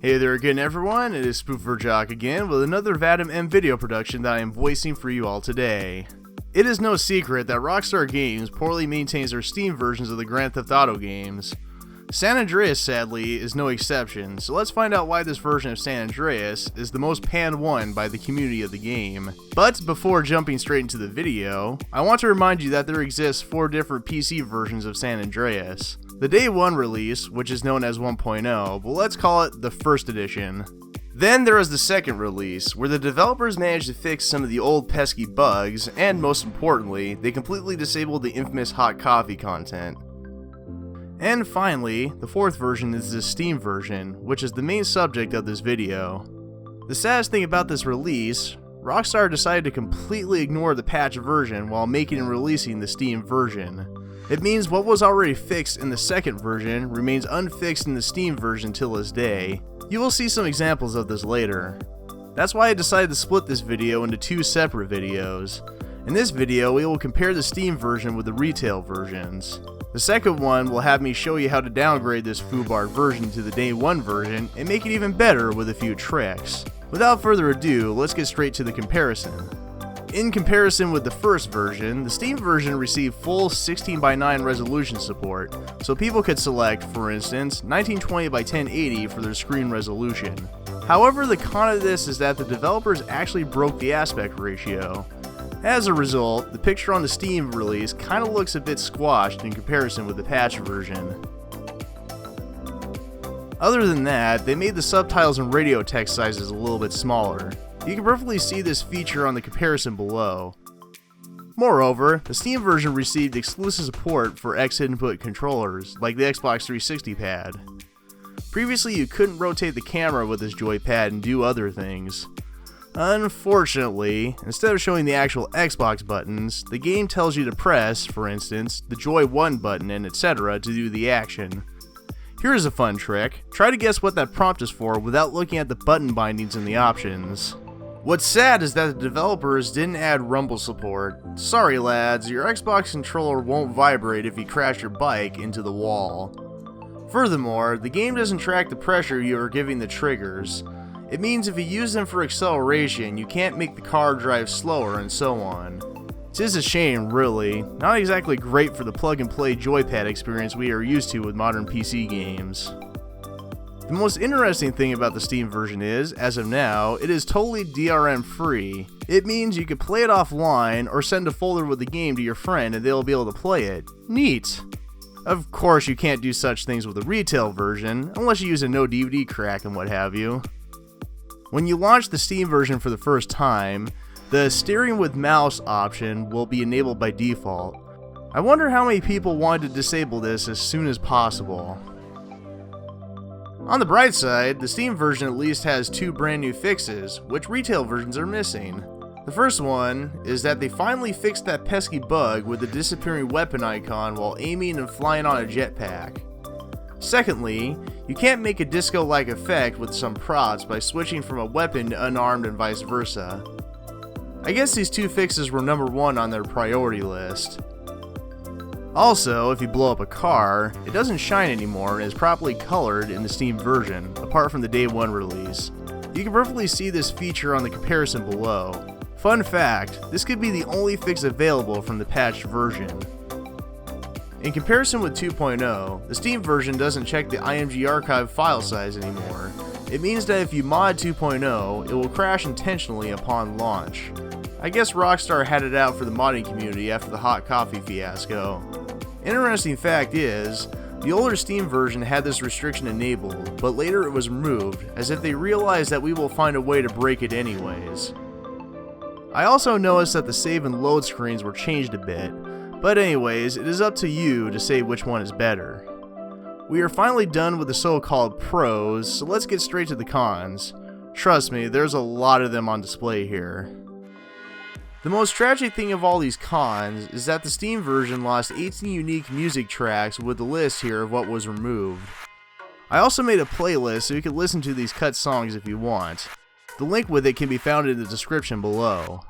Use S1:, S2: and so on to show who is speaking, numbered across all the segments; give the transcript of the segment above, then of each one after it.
S1: Hey there again everyone, it is SpooferJahk again with another Vadim M video production that I am voicing for you all today. It is no secret that Rockstar Games poorly maintains their Steam versions of the Grand Theft Auto games. San Andreas, sadly, is no exception, so let's find out why this version of San Andreas is the most panned one by the community of the game. But before jumping straight into the video, I want to remind you that there exists 4 different PC versions of San Andreas. The Day 1 release, which is known as 1.0, but let's call it the first edition. Then there is the second release, where the developers managed to fix some of the old pesky bugs, and most importantly, they completely disabled the infamous hot coffee content. And finally, the fourth version is the Steam version, which is the main subject of this video. The saddest thing about this release, Rockstar decided to completely ignore the patch version while making and releasing the Steam version. It means what was already fixed in the second version remains unfixed in the Steam version till this day. You will see some examples of this later. That's why I decided to split this video into 2 separate videos. In this video, we will compare the Steam version with the retail versions. The second one will have me show you how to downgrade this foobar version to the Day 1 version and make it even better with a few tricks. Without further ado, let's get straight to the comparison. In comparison with the first version, the Steam version received full 16:9 resolution support, so people could select, for instance, 1920x1080 for their screen resolution. However, the con of this is that the developers actually broke the aspect ratio. As a result, the picture on the Steam release kinda looks a bit squashed in comparison with the patch version. Other than that, they made the subtitles and radio text sizes a little bit smaller. You can perfectly see this feature on the comparison below. Moreover, the Steam version received exclusive support for X-input controllers, like the Xbox 360 pad. Previously, you couldn't rotate the camera with this joypad and do other things. Unfortunately, instead of showing the actual Xbox buttons, the game tells you to press, for instance, the Joy 1 button and etc. to do the action. Here's a fun trick. Try to guess what that prompt is for without looking at the button bindings in the options. What's sad is that the developers didn't add rumble support. Sorry lads, your Xbox controller won't vibrate if you crash your bike into the wall. Furthermore, the game doesn't track the pressure you are giving the triggers. It means if you use them for acceleration, you can't make the car drive slower and so on. It is a shame, really. Not exactly great for the plug-and-play joypad experience we are used to with modern PC games. The most interesting thing about the Steam version is, as of now, it is totally DRM free. It means you can play it offline or send a folder with the game to your friend and they'll be able to play it. Neat! Of course you can't do such things with the retail version, unless you use a no DVD crack and what have you. When you launch the Steam version for the first time, the steering with mouse option will be enabled by default. I wonder how many people wanted to disable this as soon as possible. On the bright side, the Steam version at least has 2 brand new fixes, which retail versions are missing. The first one is that they finally fixed that pesky bug with the disappearing weapon icon while aiming and flying on a jetpack. Secondly, you can't make a disco-like effect with some props by switching from a weapon to unarmed and vice versa. I guess these 2 fixes were number 1 on their priority list. Also, if you blow up a car, it doesn't shine anymore and is properly colored in the Steam version, apart from the Day 1 release. You can perfectly see this feature on the comparison below. Fun fact, this could be the only fix available from the patched version. In comparison with 2.0, the Steam version doesn't check the IMG archive file size anymore. It means that if you mod 2.0, it will crash intentionally upon launch. I guess Rockstar had it out for the modding community after the hot coffee fiasco. Interesting fact is, the older Steam version had this restriction enabled, but later it was removed, as if they realized that we will find a way to break it anyways. I also noticed that the save and load screens were changed a bit, but anyways, it is up to you to say which one is better. We are finally done with the so-called pros, so let's get straight to the cons. Trust me, there's a lot of them on display here. The most tragic thing of all these cons is that the Steam version lost 18 unique music tracks with the list here of what was removed. I also made a playlist so you can listen to these cut songs if you want. The link with it can be found in the description below.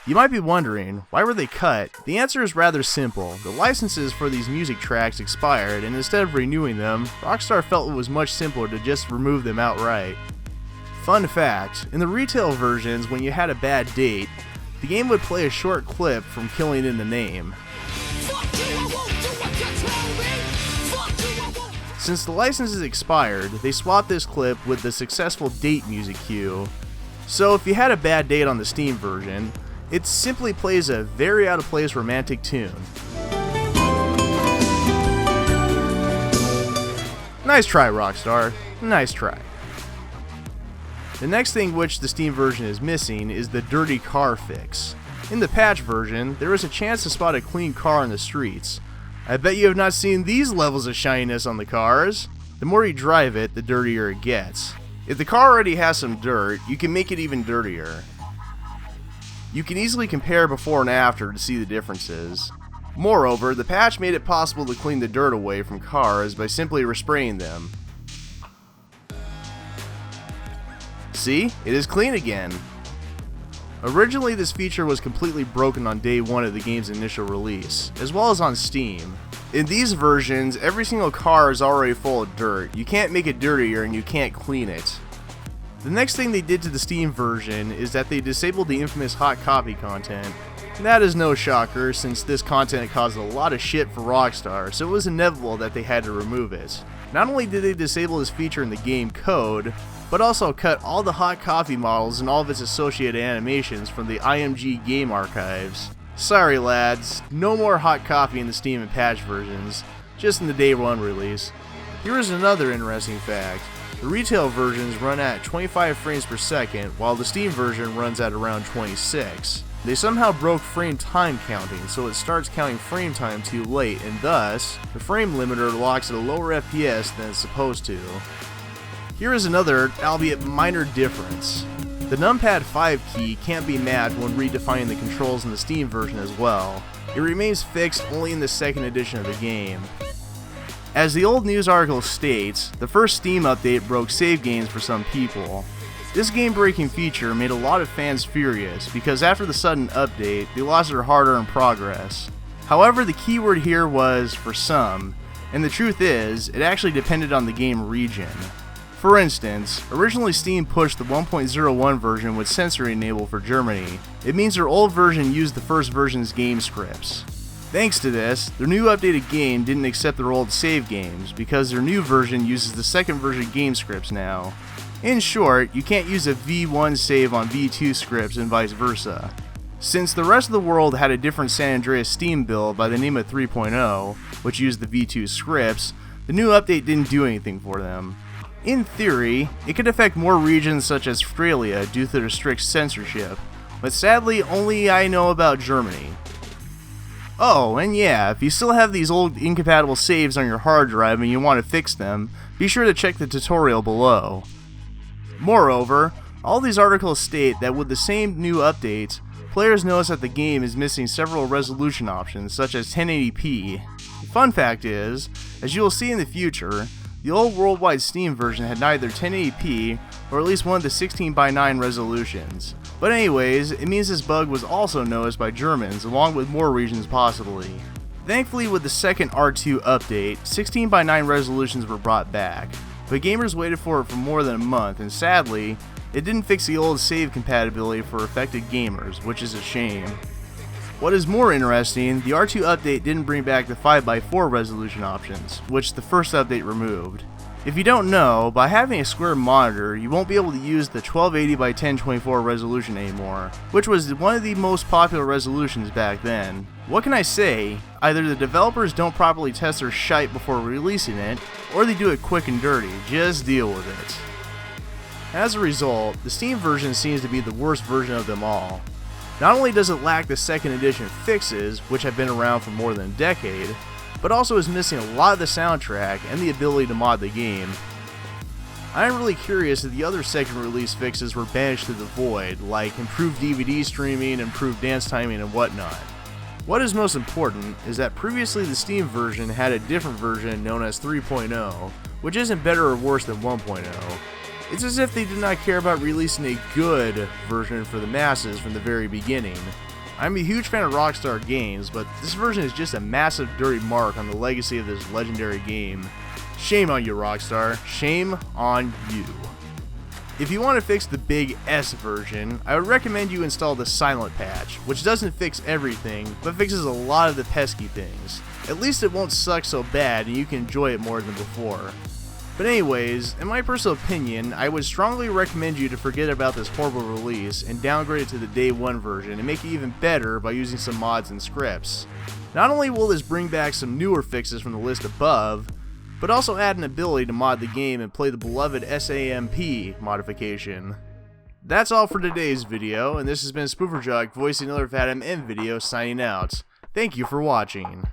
S1: You might be wondering, why were they cut? The answer is rather simple. The licenses for these music tracks expired, and instead of renewing them, Rockstar felt it was much simpler to just remove them outright. Fun fact, in the retail versions, when you had a bad date, the game would play a short clip from Killing in the Name. Since the licenses expired, they swapped this clip with the successful date music cue. So if you had a bad date on the Steam version, it simply plays a very out of place romantic tune. Nice try, Rockstar. Nice try. The next thing which the Steam version is missing is the dirty car fix. In the patch version, there is a chance to spot a clean car on the streets. I bet you have not seen these levels of shininess on the cars. The more you drive it, the dirtier it gets. If the car already has some dirt, you can make it even dirtier. You can easily compare before and after to see the differences. Moreover, the patch made it possible to clean the dirt away from cars by simply respraying them. See? It is clean again. Originally, this feature was completely broken on day one of the game's initial release, as well as on Steam. In these versions, every single car is already full of dirt. You can't make it dirtier and you can't clean it. The next thing they did to the Steam version is that they disabled the infamous hot copy content. That is no shocker, since this content caused a lot of shit for Rockstar, so it was inevitable that they had to remove it. Not only did they disable this feature in the game code, but also cut all the hot copy models and all of its associated animations from the IMG game archives. Sorry lads, no more hot copy in the Steam and patch versions, just in the day one release. Here is another interesting fact. The retail versions run at 25 frames per second, while the Steam version runs at around 26. They somehow broke frame time counting, so it starts counting frame time too late, and thus, the frame limiter locks at a lower FPS than it's supposed to. Here is another, albeit minor difference. The NUMPAD 5 key can't be mapped when redefining the controls in the Steam version as well. It remains fixed only in the second edition of the game. As the old news article states, the first Steam update broke save games for some people. This game-breaking feature made a lot of fans furious because after the sudden update, they lost their hard-earned progress. However, the key word here was for some, and the truth is, it actually depended on the game region. For instance, originally Steam pushed the 1.01 version with sensory enable for Germany. It means their old version used the first version's game scripts. Thanks to this, their new updated game didn't accept their old save games because their new version uses the second version game scripts now. In short, you can't use a V1 save on V2 scripts and vice versa. Since the rest of the world had a different San Andreas Steam build by the name of 3.0, which used the V2 scripts, the new update didn't do anything for them. In theory, it could affect more regions such as Australia due to their strict censorship, but sadly only I know about Germany. Oh, and yeah, if you still have these old incompatible saves on your hard drive and you want to fix them, be sure to check the tutorial below. Moreover, all these articles state that with the same new updates, players notice that the game is missing several resolution options such as 1080p. The fun fact is, as you will see in the future, the old worldwide Steam version had neither 1080p or at least one of the 16:9 resolutions. But anyways, it means this bug was also noticed by Germans along with more regions possibly. Thankfully with the second R2 update, 16:9 resolutions were brought back, but gamers waited for it for more than a month and sadly, it didn't fix the old save compatibility for affected gamers, which is a shame. What is more interesting, the R2 update didn't bring back the 5x4 resolution options, which the first update removed. If you don't know, by having a square monitor, you won't be able to use the 1280x1024 resolution anymore, which was one of the most popular resolutions back then. What can I say? Either the developers don't properly test their shite before releasing it, or they do it quick and dirty. Just deal with it. As a result, the Steam version seems to be the worst version of them all. Not only does it lack the second edition fixes, which have been around for more than a decade, but also is missing a lot of the soundtrack and the ability to mod the game. I am really curious if the other second release fixes were banished to the void, like improved DVD streaming, improved dance timing, and whatnot. What is most important is that previously the Steam version had a different version known as 3.0, which isn't better or worse than 1.0. It's as if they did not care about releasing a good version for the masses from the very beginning. I'm a huge fan of Rockstar games, but this version is just a massive dirty mark on the legacy of this legendary game. Shame on you, Rockstar. Shame on you. If you want to fix the big S version, I would recommend you install the Silent patch, which doesn't fix everything, but fixes a lot of the pesky things. At least it won't suck so bad and you can enjoy it more than before. But anyways, in my personal opinion, I would strongly recommend you to forget about this horrible release and downgrade it to the day one version and make it even better by using some mods and scripts. Not only will this bring back some newer fixes from the list above, but also add an ability to mod the game and play the beloved SAMP modification. That's all for today's video, and this has been SpooferJahk voicing another Vadim video signing out. Thank you for watching.